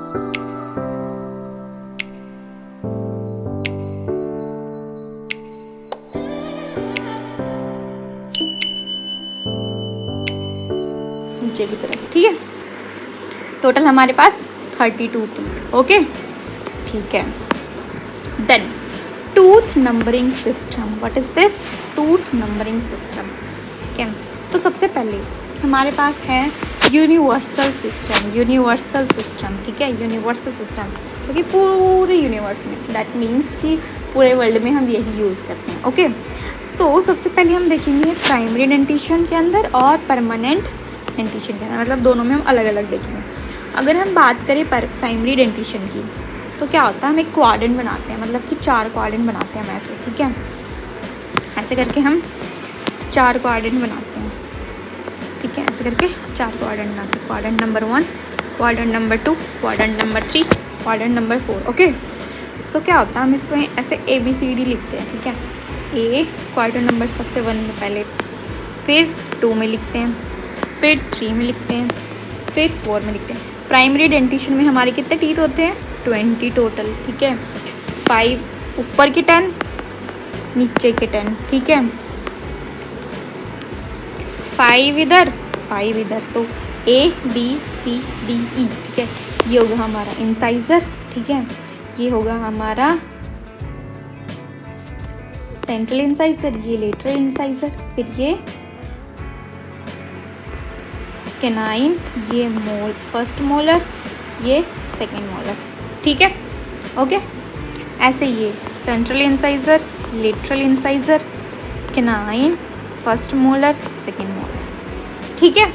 नीचे की तरफ, ठीक है। टोटल हमारे पास 32 टीथ, ओके, ठीक है। Then tooth numbering system, what is this? Tooth numbering system, ठीक है। तो सबसे पहले हमारे पास है यूनिवर्सल सिस्टम, यूनिवर्सल सिस्टम, ठीक है, यूनिवर्सल सिस्टम, क्योंकि पूरे यूनिवर्स में, दैट मीन्स कि पूरे वर्ल्ड में हम यही यूज़ करते हैं, ओके। सो सबसे पहले हम देखेंगे प्राइमरी डेंटिशन के अंदर और परमानेंट डेंटिशन के अंदर, मतलब दोनों में हम अलग अलग देखेंगे। अगर हम बात करें प्राइमरी डेंटिशन की, तो क्या होता है, हम एक क्वाड्रेंट बनाते हैं, मतलब कि 4 क्वाड्रेंट बनाते हैं हम ऐसे, ठीक है, ऐसे करके हम 4 क्वाड्रेंट बनाते हैं, ठीक है, ऐसे करके 4 क्वाड्रेंट बनाते हैं। Quadrant number 1, quadrant number 2, quadrant number 3, quadrant number 4, okay. So क्या होता है, हम इसमें ऐसे ABCD लिखते हैं, ठीक है। ए क्वाड्रेंट नंबर सबसे 1 में पहले, फिर 2 में लिखते हैं, फिर 3 में लिखते हैं, फिर 4 में लिखते हैं। प्राइमरी डेंटिशन में हमारे कितने टीथ होते हैं? 20 टोटल, ठीक है। 5 ऊपर के 10, नीचे के 10, ठीक है। 5 इधर, 5 इधर, तो ABCDE, ठीक है। ये होगा हमारा इंसाइजर, ठीक है। ये होगा हमारा सेंट्रल इंसाइजर, ये लेटरल इंसाइजर, फिर ये कैनाइन, ये फर्स्ट मोलर, ये सेकेंड मोलर, ठीक है, ओके। ऐसे ये central incisor, lateral incisor, canine, first molar, second molar, ठीक है।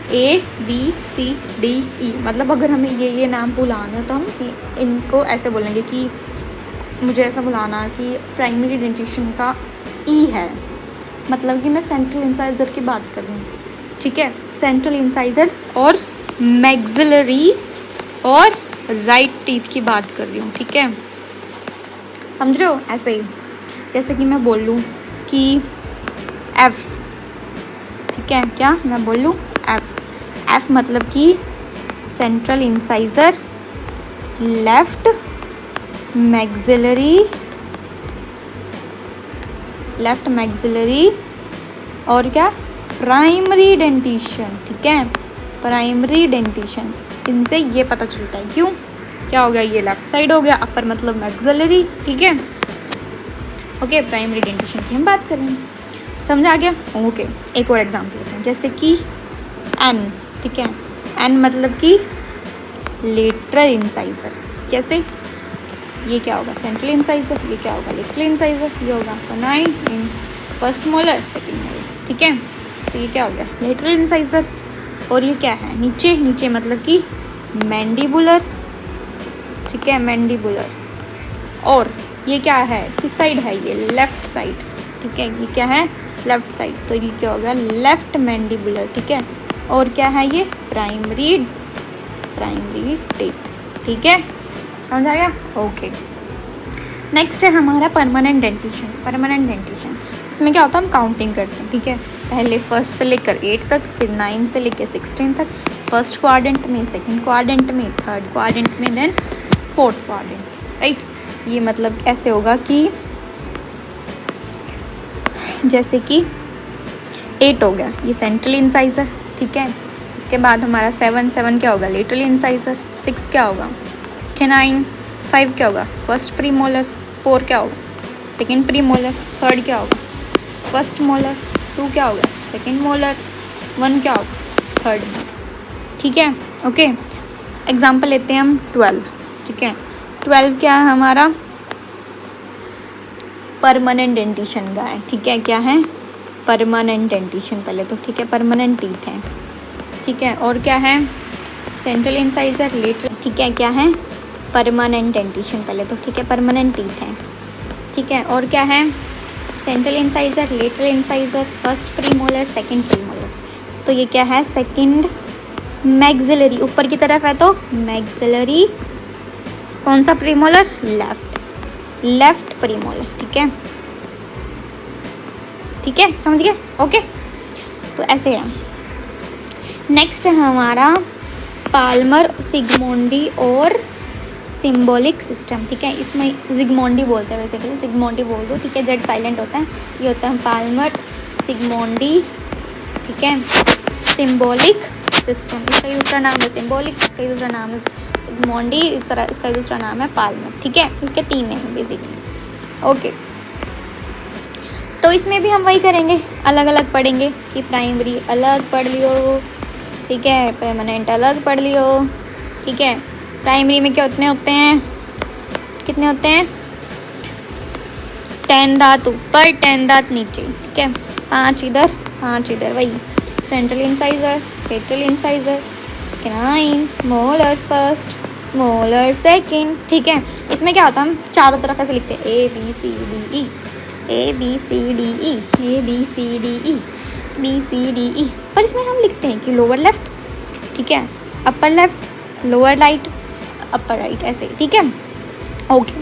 ABCDE, मतलब अगर हमें ये नाम बुलाना है तो हम इनको ऐसे बोलेंगे कि मुझे ऐसा बुलाना कि प्राइमरी डेंटिशन का E है, मतलब कि मैं सेंट्रल इंसाइजर की बात कर रही हूँ, ठीक है। सेंट्रल इंसाइजर और मैक्सिलरी और राइट टीथ की बात कर रही हूँ, ठीक है, समझ रहे हो? ऐसे ही जैसे कि मैं बोल लूँ कि F, ठीक है, क्या मैं बोल लूँ F मतलब कि सेंट्रल इंसाइजर, लेफ्ट मैक्सिलरी और क्या, प्राइमरी डेंटिशन, ठीक है, प्राइमरी डेंटिशन। इनसे ये पता चलता है, क्यों, क्या हो गया, ये लेफ्ट साइड हो गया, अपर मतलब मैक्सिलरी, ठीक है, ओके। प्राइमरी डेंटिशन की हम बात करेंगे, समझ आ गया, ओके। एक और एग्जांपल लेते हैं, जैसे कि N, ठीक है। N मतलब कि लेटरल इंसाइजर, जैसे ये क्या होगा, सेंट्रल इंसाइजर, ये क्या होगा, लेटरल इंसाइजर, ये होगा canine in first molar, second molar, ठीक है। तो ये क्या हो गया, लेटरल इंसाइजर। और ये क्या है, नीचे मतलब कि मैंडिबुलर, ठीक है, मैंडिबुलर। और ये क्या है, किस साइड है, ये लेफ्ट साइड, ठीक है, ये क्या है, लेफ्ट साइड, तो ये क्या होगा, लेफ्ट मैंडिबुलर, ठीक है। और क्या है, ये प्राइमरी टीथ, ठीक है, समझ आ गया, ओके। नेक्स्ट है हमारा परमानेंट डेंटिशन। इसमें क्या होता है, हम काउंटिंग करते हैं, ठीक है। पहले 1 से लेकर 8 तक, फिर 9 से लेकर 16 तक, फर्स्ट क्वाड्रेंट में, सेकंड क्वाड्रेंट में, थर्ड क्वाड्रेंट में, देन फोर्थ क्वाड्रेंट, राइट। ये मतलब ऐसे होगा कि जैसे कि 8 हो गया, ये सेंट्रल इंसाइजर, ठीक है। उसके बाद हमारा 7 क्या होगा, लेटरल इंसाइजर, 6 क्या होगा, कैनाइन, 5 क्या होगा, फर्स्ट प्रीमोलर, 4 क्या होगा, सेकंड प्रीमोलर, थर्ड क्या होगा, फर्स्ट मोलर, 2 क्या होगा, सेकंड मोलर, 1 क्या होगा, थर्ड, ठीक है, ओके। एग्जाम्पल लेते हैं हम 12, ठीक है। 12 क्या है हमारा, परमानेंट डेंटिशन का है, ठीक है, क्या है, परमानेंट डेंटिशन पहले तो, ठीक है, परमानेंट टीथ है, ठीक है। और क्या है, सेंट्रल इंसाइजर, लेटरल, ठीक है, क्या है, परमानेंट डेंटिशन पहले तो, ठीक है, परमानेंट टीथ है, ठीक है। और क्या है, central incisor, lateral incisor, first premolar, second premolar, तो ये क्या है, सेकंड मैक्सिलरी, ऊपर की तरफ है तो मैक्सिलरी, कौन सा प्रीमोलर, लेफ्ट प्रीमोलर, ठीक है, समझ गए, ओके। तो ऐसे है। नेक्स्ट है हमारा पाल्मर, सिगमोंडी और सिंबॉलिक सिस्टम, ठीक है। इसमें जिगमोंडी बोलते हैं, बेसिकली सिगमोंडी बोल दो, ठीक है। जेड साइलेंट होता है। ये होता है पाल्मर, सिगमोंडी, ठीक है। सिंबॉलिक सिस्टम, इसका दूसरा नाम है सिंबॉलिक, इसका दूसरा नाम है सिगमोंडी, इसका दूसरा नाम है पाल्मर, ठीक है। इसके 3 नेम है बेसिकली। ओके, तो इसमें भी हम वही करेंगे, अलग अलग पढ़ेंगे कि प्राइमरी अलग पढ़ लियो, ठीक है, परमानेंट अलग पढ़ लियो, ठीक है। प्राइमरी में क्या होते हैं, कितने होते हैं, 10 दांत ऊपर 10 दांत नीचे, ठीक है। 5 इधर 5 इधर, वही central incisor, lateral incisor, canine, molar first, molar second, ठीक है। इसमें क्या होता है, हम चारों तरफ ऐसे लिखते हैं A B C D E, A B C D E, A B C D E, B C D E, पर इसमें हम लिखते हैं कि लोअर लेफ्ट, ठीक है, upper left, lower right, upper right, ऐसे, ठीक है। ओके,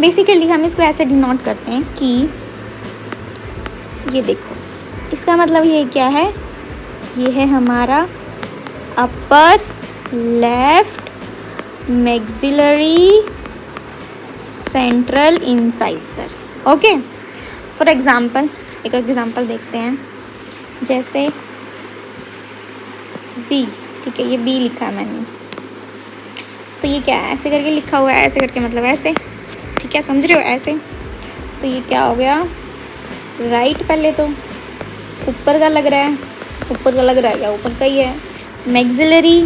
बेसिकली हम इसको ऐसे डिनोट करते हैं कि ये देखो, इसका मतलब ये क्या है, ये है हमारा upper left maxillary central incisor, okay. For example, एक एग्जांपल देखते हैं, जैसे बी, ठीक है, ये बी लिखा है मैंने, तो ये क्या है, ऐसे करके लिखा हुआ है, ऐसे करके मतलब ऐसे, ठीक है, समझ रहे हो, ऐसे। तो ये क्या हो गया, राइट, पहले तो ऊपर का लग रहा है, ऊपर का लग रहा है, क्या ऊपर का ही है, मैक्सिलरी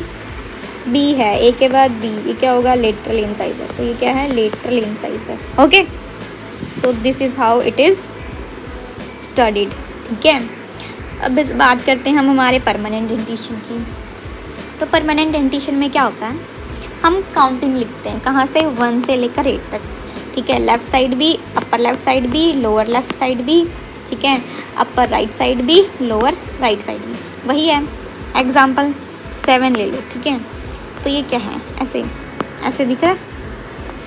बी है, ए के बाद बी, ये क्या होगा, लेटरल इंसाइजर, तो ये क्या है, lateral incisor, okay. So this is how it is studied, ठीक है। अब बात करते हैं हम हमारे परमानेंट डेंटिशन की। तो परमानेंट डेंटिशन में क्या होता है, हम काउंटिंग लिखते हैं, कहाँ से, 1 से लेकर 8 तक, ठीक है। लेफ्ट साइड भी, अपर लेफ्ट साइड भी, लोअर लेफ्ट साइड भी, ठीक है, अपर राइट साइड भी, लोअर राइट साइड भी, वही है। एग्जाम्पल 7 ले लो, ठीक है। तो ये क्या है, ऐसे ऐसे दिख रहा है,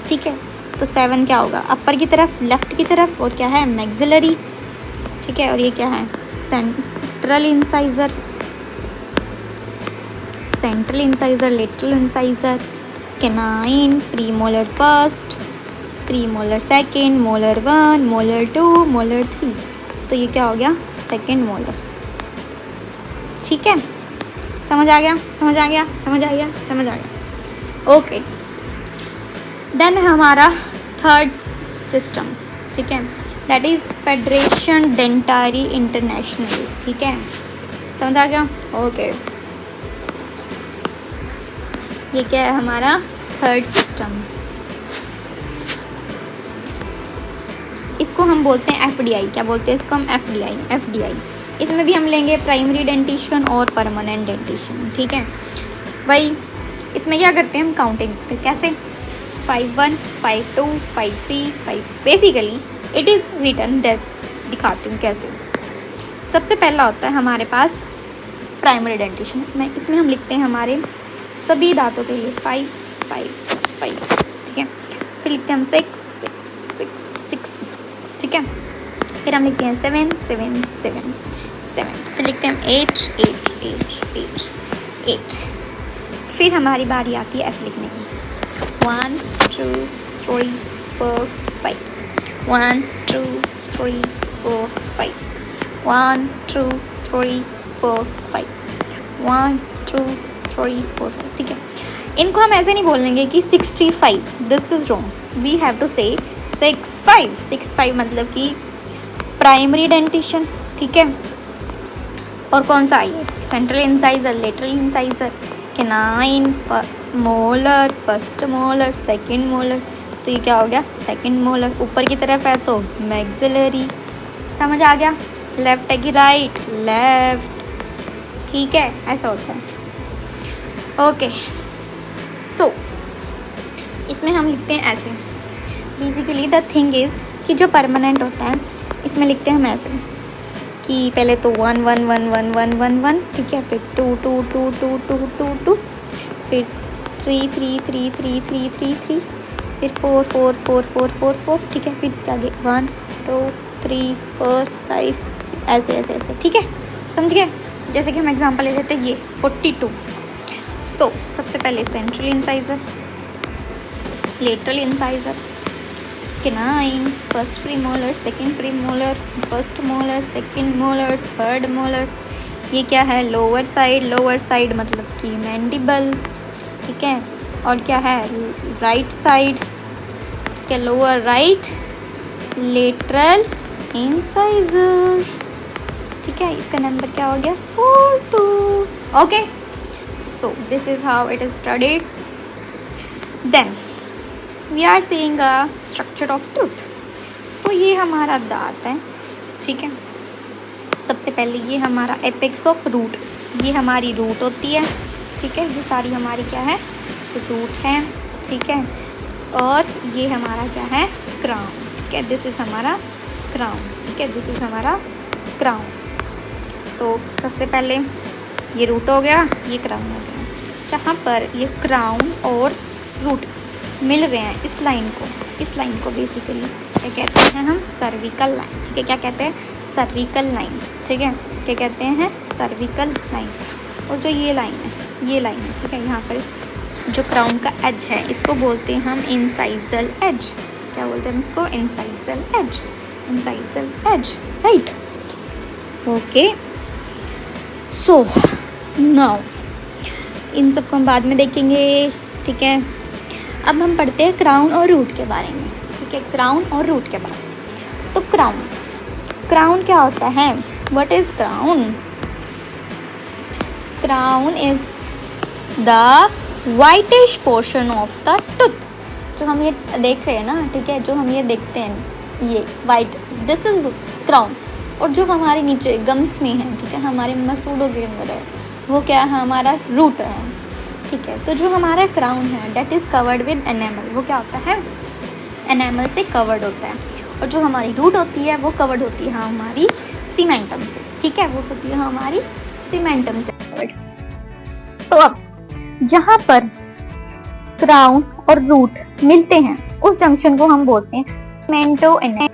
ठीक है। तो 7 क्या होगा, अपर की तरफ, लेफ्ट की तरफ, और क्या है, मैक्सिलरी, ठीक है। और ये क्या है, central incisor, central incisor, lateral incisor, canine, premolar first, premolar second, molar 1, molar 2, molar 3, तो ये क्या हो गया, सेकेंड मोलर, ठीक है। समझ आ गया, समझ आ गया, समझ आ गया, समझ आ गया, ओके। देन हमारा थर्ड सिस्टम, ठीक है, दैट इज फेडरेशन डेंटारी इंटरनेशनल, ठीक है, समझ आ गया, ओके। ये क्या है हमारा थर्ड सिस्टम, इसको हम बोलते हैं FDI, क्या बोलते हैं इसको हम, FDI। इसमें भी हम लेंगे प्राइमरी डेंटिशन और परमानेंट डेंटिशन, ठीक है। भाई इसमें क्या करते हैं हम, काउंटिंग, तो कैसे, 5-1, 5-2, 5-3, 5, basically it is written, that दिखाती हूँ कैसे। सबसे पहला होता है हमारे पास प्राइमरी डेंटिशन में, इसमें हम लिखते हैं हमारे सभी दांतों के लिए 5, 5, 5, ठीक है। फिर लिखते हैं हम 6, 6, 6, ठीक है। फिर हम लिखते हैं 7, 7, 7, 7, फिर लिखते हैं हम 8, 8, 8, 8, 8। फिर हमारी बारी आती है ऐसे लिखने की, 1, 2, 3, 4, 5, 1, 2, 3, 4, 5, 1, 2, 3, 4, 5, 1, 2, 3, 4, 5, ठीक है। इनको हम ऐसे नहीं बोलेंगे कि 65, this is wrong, we have to say 65, 65 मतलब कि प्राइमरी डेंटिशन, ठीक है। और कौन सा आई है, central incisor, lateral incisor, canine, molar, first molar, second molar, तो ये क्या हो गया, सेकंड मोलर। ऊपर की तरफ है तो मैक्सिलरी, समझ आ गया, लेफ्ट है कि राइट, लेफ्ट, ठीक है, ऐसा होता है, ओके। सो इसमें हम लिखते हैं ऐसे, बेसिकली द थिंग इज़ कि जो परमानेंट होता है इसमें लिखते हैं हम ऐसे कि पहले तो 1, 1, 1, 1, 1, 1, 1, ठीक है। फिर 2, 2, 2, 2, 2, 2, 2, फिर 3, 3, 3, 3, 3, 3, 3, फिर 4, 4, 4, 4, 4, 4, ठीक है। फिर इसके आगे 1, 2, 3, 4, 5, ऐसे ऐसे ऐसे, ठीक है, समझ गए। जैसे कि हम एग्जांपल ले लेते हैं, ये 42, सो सबसे पहले central incisor, lateral incisor, canine, first premolar, second premolar, first molar, second molar, third molar. ये क्या है? लोअर साइड मतलब कि मैंडिबल, ठीक है। और क्या है? राइट साइड, क्या लोअर राइट, लेटरल इंसाइजर, ठीक है। इसका नंबर क्या हो गया? 42। Okay, so this is how it is studied. Then we are seeing a structure of tooth. तो ये हमारा दांत है, ठीक है। सबसे पहले ये हमारा एपेक्स ऑफ रूट, ये हमारी रूट होती है, ठीक है। ये सारी हमारी क्या है? रूट है, ठीक है। और ये हमारा क्या है? क्राउन, ठीक है। दिस इज हमारा क्राउन, ठीक है। दिस इज हमारा क्राउन। तो सबसे पहले ये रूट हो गया, ये क्राउन हो गया। जहाँ पर ये क्राउन और रूट मिल रहे हैं, इस लाइन को बेसिकली क्या कहते हैं हम? सर्विकल लाइन, ठीक है। क्या कहते हैं? सर्विकल लाइन, ठीक है। क्या कहते हैं? Cervical line. और जो ये लाइन है, ठीक है। यहाँ पर जो क्राउन का एज है, इसको बोलते हैं हम इंसाइजल एज। क्या बोलते हैं हम इसको? Incisal edge, right. Okay, so now इन सबको हम बाद में देखेंगे, ठीक है। अब हम पढ़ते हैं क्राउन और रूट के बारे में, ठीक है। क्राउन और रूट के बारे में। तो क्राउन क्या होता है? What is crown? Crown is the whitish portion of the tooth. जो हम ये देख रहे हैं ना, ठीक है, जो हम ये देखते हैं, ये वाइट, दिस इज क्राउन। और जो हमारे नीचे गम्स में है, ठीक है, हमारे मसूड़ों के अंदर है, वो क्या है? हमारा रूट है, ठीक है। तो जो हमारा क्राउन है, that is covered with enamel. वो क्या होता है? एनेमल से कवर्ड होता है। और जो हमारी रूट होती है, वो कवर्ड होती है हमारी सीमेंटम से, ठीक है। वो होती है हमारी सीमेंटम से कवर्ड। तो अब जहाँ पर क्राउन और रूट मिलते हैं, उस जंक्शन को हम बोलते हैं सीमेंटो एनेमल।